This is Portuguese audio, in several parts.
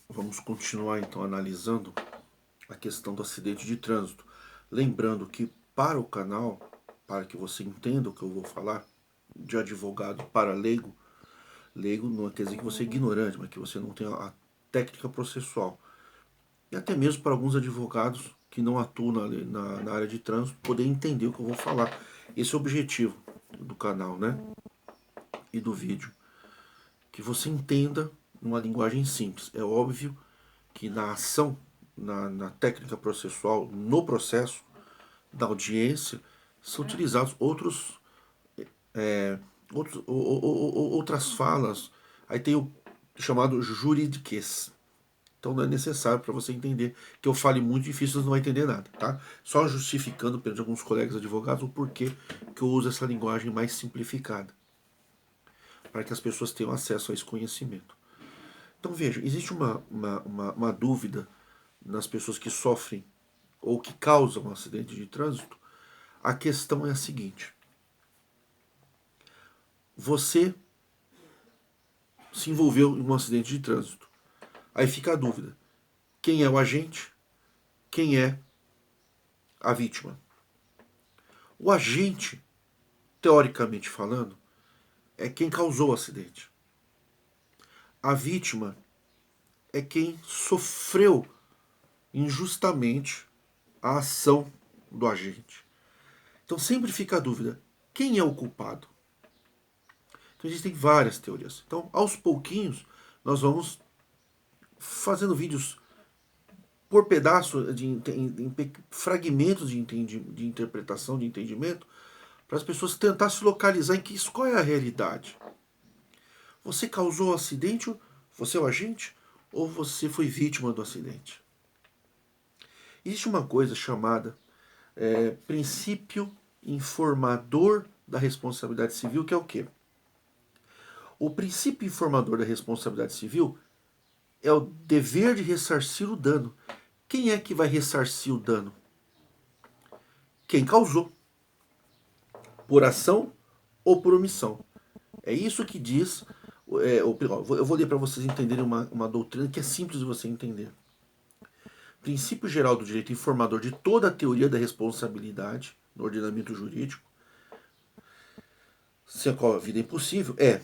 Vamos continuar então analisando a questão do acidente de trânsito. Lembrando que para o canal, para que você entenda o que eu vou falar, de advogado para leigo, leigo não quer dizer que você é ignorante, mas que você não tem a técnica processual. E até mesmo para alguns advogados que não atuam na área de trânsito, poder entender o que eu vou falar. Esse é o objetivo do canal, né? E do vídeo. Que você entenda numa linguagem simples. É óbvio que na ação, na técnica processual, no processo da audiência, são utilizados outras falas. Aí tem o chamado juridiquês. Então não é necessário para você entender que eu fale muito difícil, você não vai entender nada, tá? Só justificando perante alguns colegas advogados o porquê que eu uso essa linguagem mais simplificada, para que as pessoas tenham acesso a esse conhecimento. Então veja, existe uma dúvida nas pessoas que sofrem ou que causam um acidente de trânsito. A questão é a seguinte: você se envolveu em um acidente de trânsito. Aí fica a dúvida: quem é o agente? Quem é a vítima? O agente, teoricamente falando, é quem causou o acidente. A vítima é quem sofreu injustamente a ação do agente. Então sempre fica a dúvida: quem é o culpado? Então existem várias teorias. Então, aos pouquinhos, nós vamos fazendo vídeos por pedaço, em fragmentos de interpretação, de entendimento, para as pessoas tentar se localizar em que isso, qual é a realidade. Você causou o acidente, você é o agente, ou você foi vítima do acidente? Existe uma coisa chamada princípio informador da responsabilidade civil, que é o quê? O princípio informador da responsabilidade civil é o dever de ressarcir o dano. Quem é que vai ressarcir o dano? Quem causou, por ação ou por omissão. É isso que diz. Eu vou ler para vocês entenderem uma doutrina que é simples de você entender. Princípio geral do direito informador de toda a teoria da responsabilidade no ordenamento jurídico, sem a qual a vida é impossível, é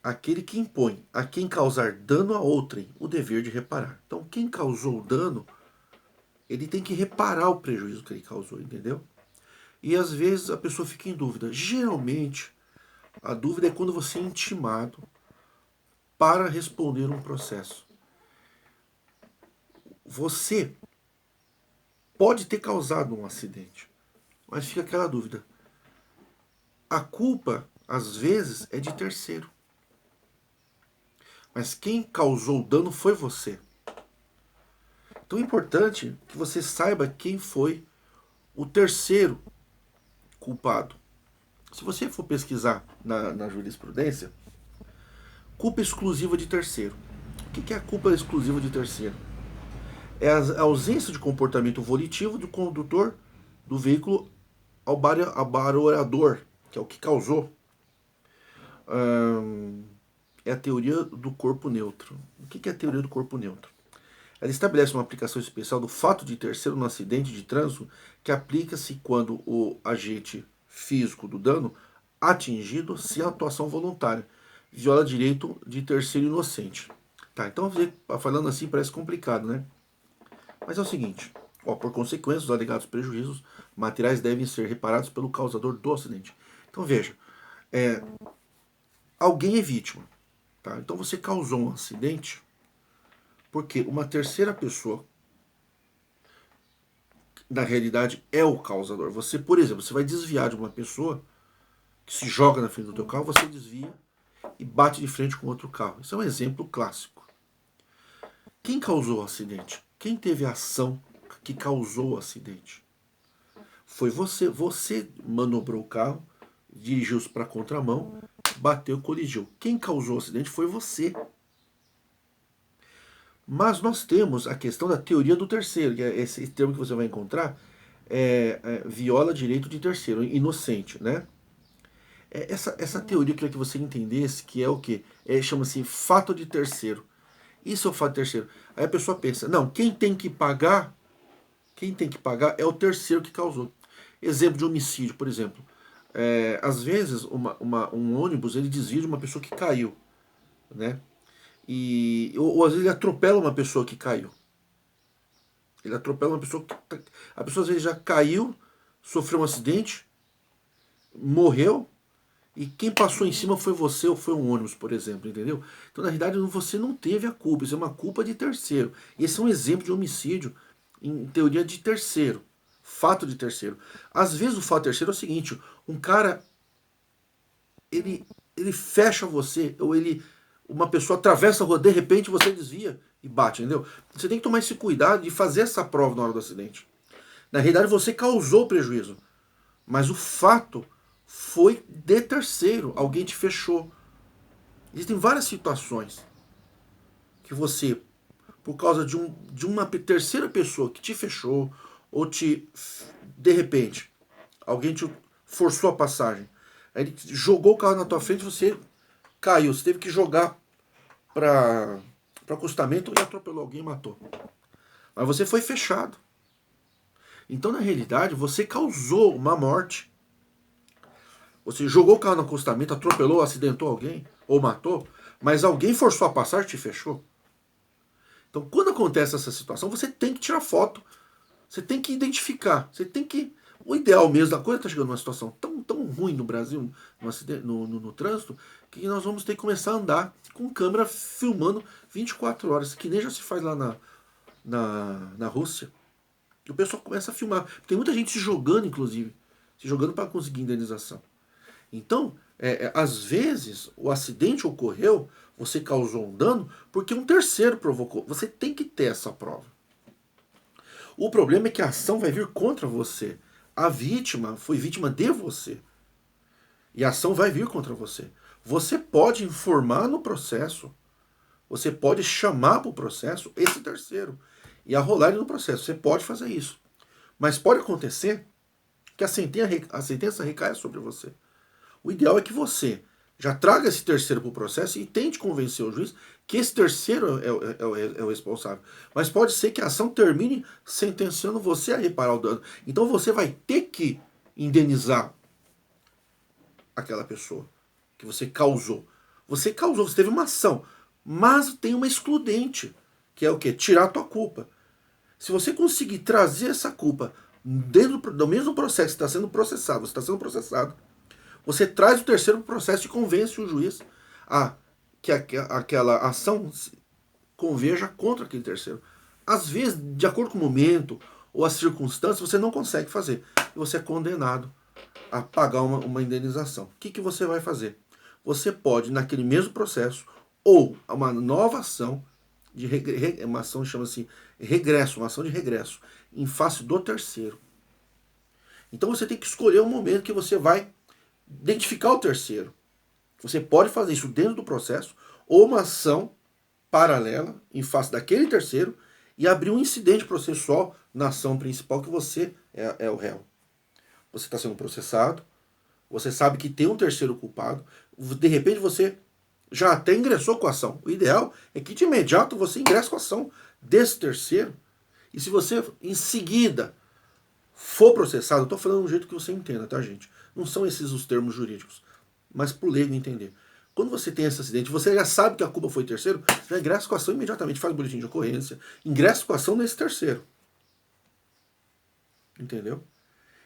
aquele que impõe a quem causar dano a outrem o dever de reparar. Então, quem causou o dano, ele tem que reparar o prejuízo que ele causou, entendeu? E às vezes a pessoa fica em dúvida. Geralmente, a dúvida é quando você é intimado para responder um processo. Você pode ter causado um acidente, mas fica aquela dúvida. A culpa, às vezes, é de terceiro. Mas quem causou o dano foi você. Então é importante que você saiba quem foi o terceiro culpado. Se você for pesquisar na jurisprudência, culpa exclusiva de terceiro. O que é a culpa exclusiva de terceiro? É a ausência de comportamento volitivo do condutor do veículo ao barulhador, que é o que causou. É a teoria do corpo neutro. O que é a teoria do corpo neutro? Ela estabelece uma aplicação especial do fato de terceiro no acidente de trânsito que aplica-se quando o agente físico do dano atingido, sem atuação voluntária, viola direito de terceiro inocente. Tá, então falando assim parece complicado, né? Mas é o seguinte, por consequência, os alegados prejuízos materiais devem ser reparados pelo causador do acidente. Então veja, alguém é vítima, tá? Então você causou um acidente porque uma terceira pessoa, na realidade, é o causador. Você, por exemplo, você vai desviar de uma pessoa que se joga na frente do teu carro, você desvia e bate de frente com outro carro. Isso é um exemplo clássico. Quem causou o acidente? Quem teve a ação que causou o acidente? Foi você. Você manobrou o carro, dirigiu-se para a contramão, bateu, colidiu. Quem causou o acidente foi você. Mas nós temos a questão da teoria do terceiro, que é esse termo que você vai encontrar, viola direito de terceiro, inocente, né? Essa teoria eu queria que você entendesse, que é o quê? Chama-se fato de terceiro. Isso é o fato terceiro. Aí a pessoa pensa, não, quem tem que pagar é o terceiro que causou. Exemplo de homicídio, por exemplo. Às vezes, um ônibus ele desvia de uma pessoa que caiu, né? Ou às vezes ele atropela uma pessoa que caiu. Ele atropela uma pessoa que. A pessoa às vezes já caiu, sofreu um acidente, morreu, e quem passou em cima foi você ou foi um ônibus, por exemplo, entendeu? Então, na realidade, você não teve a culpa, isso é uma culpa de terceiro. Esse é um exemplo de homicídio em teoria de terceiro, fato de terceiro. Às vezes o fato terceiro é o seguinte, um cara, ele fecha você, ou uma pessoa atravessa a rua, de repente você desvia e bate, entendeu? Você tem que tomar esse cuidado de fazer essa prova na hora do acidente. Na realidade, você causou prejuízo, mas o fato foi de terceiro, alguém te fechou. Existem várias situações que você, por causa de uma terceira pessoa que te fechou, ou de repente, alguém te forçou a passagem, aí ele jogou o carro na tua frente, você caiu, você teve que jogar para acostamento e atropelou alguém e matou. Mas você foi fechado. Então, na realidade, você causou uma morte. Você jogou o carro no acostamento, atropelou, acidentou alguém, ou matou, mas alguém forçou a passagem e te fechou. Então, quando acontece essa situação, você tem que tirar foto, você tem que identificar, você tem que. O ideal mesmo da coisa está chegando numa situação tão ruim no Brasil, no trânsito, que nós vamos ter que começar a andar com câmera filmando 24 horas, que nem já se faz lá na Rússia. E o pessoal começa a filmar. Tem muita gente se jogando, inclusive, se jogando para conseguir indenização. Então, às vezes, o acidente ocorreu, você causou um dano, porque um terceiro provocou. Você tem que ter essa prova. O problema é que a ação vai vir contra você. A vítima foi vítima de você. E a ação vai vir contra você. Você pode informar no processo, você pode chamar para o processo esse terceiro e arrolar ele no processo. Você pode fazer isso. Mas pode acontecer que a sentença recaia sobre você. O ideal é que você já traga esse terceiro para o processo e tente convencer o juiz que esse terceiro é o responsável. Mas pode ser que a ação termine sentenciando você a reparar o dano. Então você vai ter que indenizar aquela pessoa que você causou. Você causou, você teve uma ação, mas tem uma excludente, que é o quê? Tirar a tua culpa. Se você conseguir trazer essa culpa dentro do mesmo processo que está sendo processado, você está sendo processado, você traz o terceiro para o processo e convence o juiz a que aquela ação converja contra aquele terceiro. Às vezes, de acordo com o momento ou as circunstâncias, você não consegue fazer. E você é condenado a pagar uma indenização. O que você vai fazer? Você pode, naquele mesmo processo, ou uma nova ação, uma ação chama-se regresso, uma ação de regresso, em face do terceiro. Então você tem que escolher o momento que você vai identificar o terceiro. Você pode fazer isso dentro do processo, ou uma ação paralela em face daquele terceiro e abrir um incidente processual na ação principal que você é o réu. Você está sendo processado, você sabe que tem um terceiro culpado, de repente você já até ingressou com a ação. O ideal é que de imediato você ingresse com a ação desse terceiro. E se você em seguida for processado, eu estou falando de um jeito que você entenda, tá, gente? Não são esses os termos jurídicos, mas para o leigo entender. Quando você tem esse acidente, você já sabe que a culpa foi terceiro, já ingressa com a ação imediatamente, faz o boletim de ocorrência, ingressa com a ação nesse terceiro. Entendeu?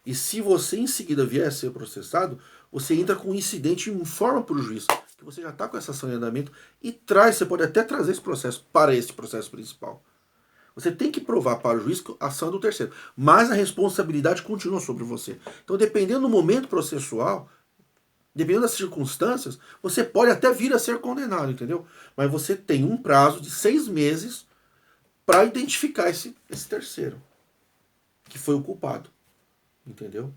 E se você em seguida vier a ser processado, você entra com um incidente e informa para o juiz que você já está com essa ação em andamento e você pode até trazer esse processo para esse processo principal. Você tem que provar para o juiz que a ação é do terceiro, mas a responsabilidade continua sobre você. Então, dependendo do momento processual, dependendo das circunstâncias, você pode até vir a ser condenado, entendeu? Mas você tem um prazo de 6 meses para identificar esse terceiro, que foi o culpado. Entendeu?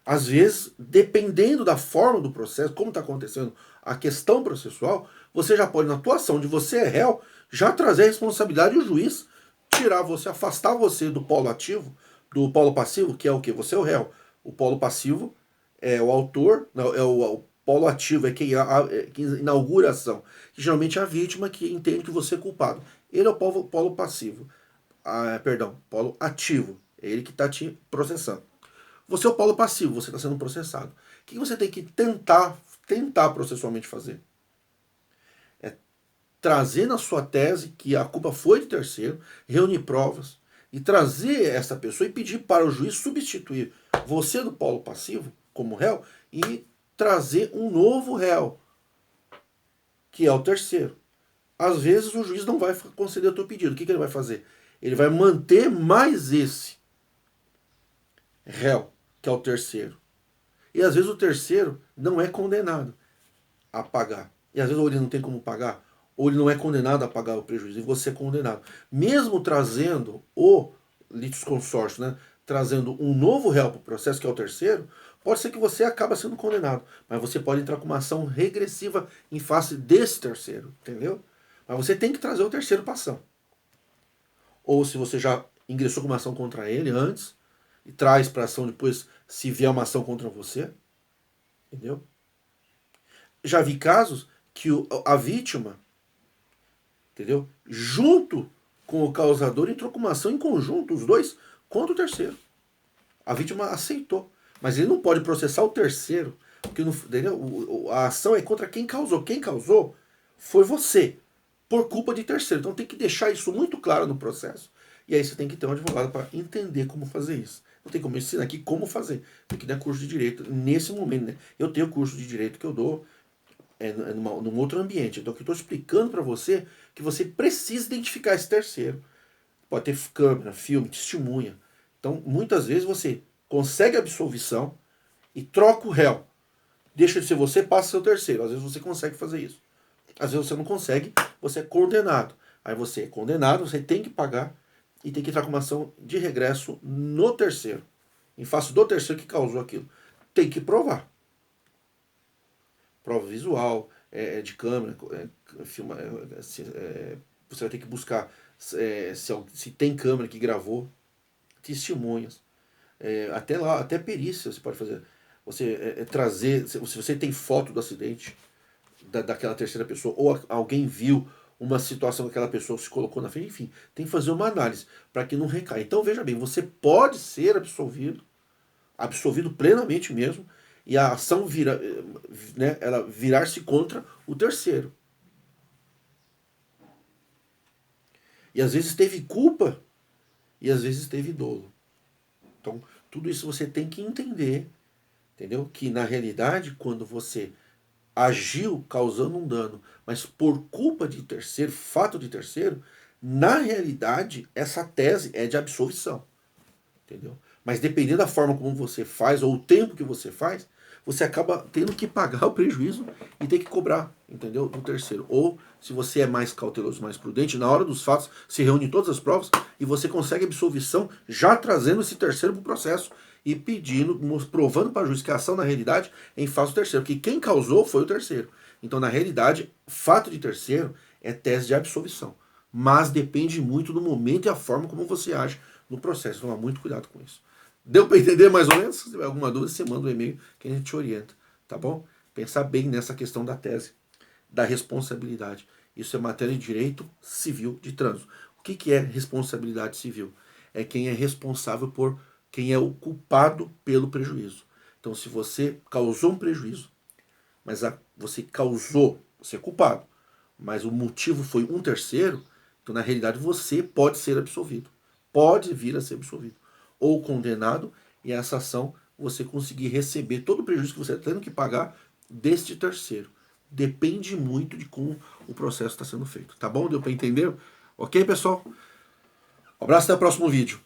Às vezes, dependendo da forma do processo, como está acontecendo a questão processual, você já pode, na tua ação de você é réu, já trazer a responsabilidade e o juiz tirar você, afastar você do polo ativo, do polo passivo, que é o quê? Você é o réu. O polo passivo é o autor, não, polo ativo, é quem inaugura a ação. Que geralmente é a vítima que entende que você é culpado. Ele é o polo passivo. Polo ativo. É ele que está te processando. Você é o polo passivo, você está sendo processado. O que você tem que tentar processualmente fazer? É trazer na sua tese que a culpa foi de terceiro, reunir provas e trazer essa pessoa e pedir para o juiz substituir você do polo passivo como réu e trazer um novo réu, que é o terceiro. Às vezes o juiz não vai conceder o teu pedido. O que ele vai fazer? Ele vai manter mais esse réu, que é o terceiro. E às vezes o terceiro não é condenado a pagar. E às vezes ou ele não tem como pagar, ou ele não é condenado a pagar o prejuízo, e você é condenado. Mesmo trazendo o litisconsórcio, né, trazendo um novo réu para o processo, que é o terceiro, pode ser que você acabe sendo condenado. Mas você pode entrar com uma ação regressiva em face desse terceiro, entendeu? Mas você tem que trazer o terceiro para ação. Ou se você já ingressou com uma ação contra ele antes, e traz para ação depois se vier uma ação contra você, entendeu? Já vi casos que a vítima, entendeu? Junto com o causador entrou com uma ação em conjunto, os dois, contra o terceiro. A vítima aceitou. Mas ele não pode processar o terceiro, porque entendeu? A ação é contra quem causou. Quem causou foi você, por culpa de terceiro. Então tem que deixar isso muito claro no processo. E aí você tem que ter um advogado para entender como fazer isso. Não tem como ensinar aqui como fazer. Tem que dar curso de direito nesse momento, né? Eu tenho curso de direito que eu dou num outro ambiente. Então, eu estou explicando para você que você precisa identificar esse terceiro. Pode ter câmera, filme, testemunha. Então, muitas vezes você consegue a absolvição e troca o réu. Deixa de ser você, passa a ser o terceiro. Às vezes você consegue fazer isso. Às vezes você não consegue, você é condenado. Aí você é condenado, você tem que pagar e tem que entrar com uma ação de regresso no terceiro. Em face do terceiro que causou aquilo. Tem que provar. Prova visual, de câmera, filma, você vai ter que buscar se tem câmera que gravou, testemunhas, até perícia você pode fazer. Você trazer, se você tem foto do acidente daquela terceira pessoa, ou alguém viu uma situação que aquela pessoa se colocou na frente, enfim, tem que fazer uma análise para que não recaia. Então veja bem, você pode ser absolvido plenamente mesmo, e a ação ela virar-se contra o terceiro. E às vezes teve culpa e às vezes teve dolo. Então, tudo isso você tem que entender, entendeu? Que na realidade, quando você agiu causando um dano, mas por culpa de terceiro, fato de terceiro, na realidade, essa tese é de absolvição. Entendeu? Mas dependendo da forma como você faz, ou o tempo que você faz, você acaba tendo que pagar o prejuízo e ter que cobrar, entendeu? Do terceiro. Ou, se você é mais cauteloso, mais prudente, na hora dos fatos, se reúne todas as provas e você consegue absolvição já trazendo esse terceiro para o processo e pedindo, provando para o juiz que a ação, na realidade, é em face do terceiro. Porque quem causou foi o terceiro. Então, na realidade, fato de terceiro é tese de absolvição. Mas depende muito do momento e a forma como você age no processo. Toma muito cuidado com isso. Deu para entender mais ou menos? Se tiver alguma dúvida, você manda um e-mail que a gente te orienta, tá bom? Pensar bem nessa questão da tese, da responsabilidade. Isso é matéria de direito civil de trânsito. O que é responsabilidade civil? É quem é responsável por quem é o culpado pelo prejuízo. Então, se você causou um prejuízo, mas você é culpado, mas o motivo foi um terceiro, então na realidade você pode ser absolvido. Pode vir a ser absolvido. Ou condenado, e essa ação você conseguir receber todo o prejuízo que você está tendo que pagar deste terceiro. Depende muito de como o processo está sendo feito. Tá bom? Deu para entender? Ok, pessoal? Um abraço, até o próximo vídeo.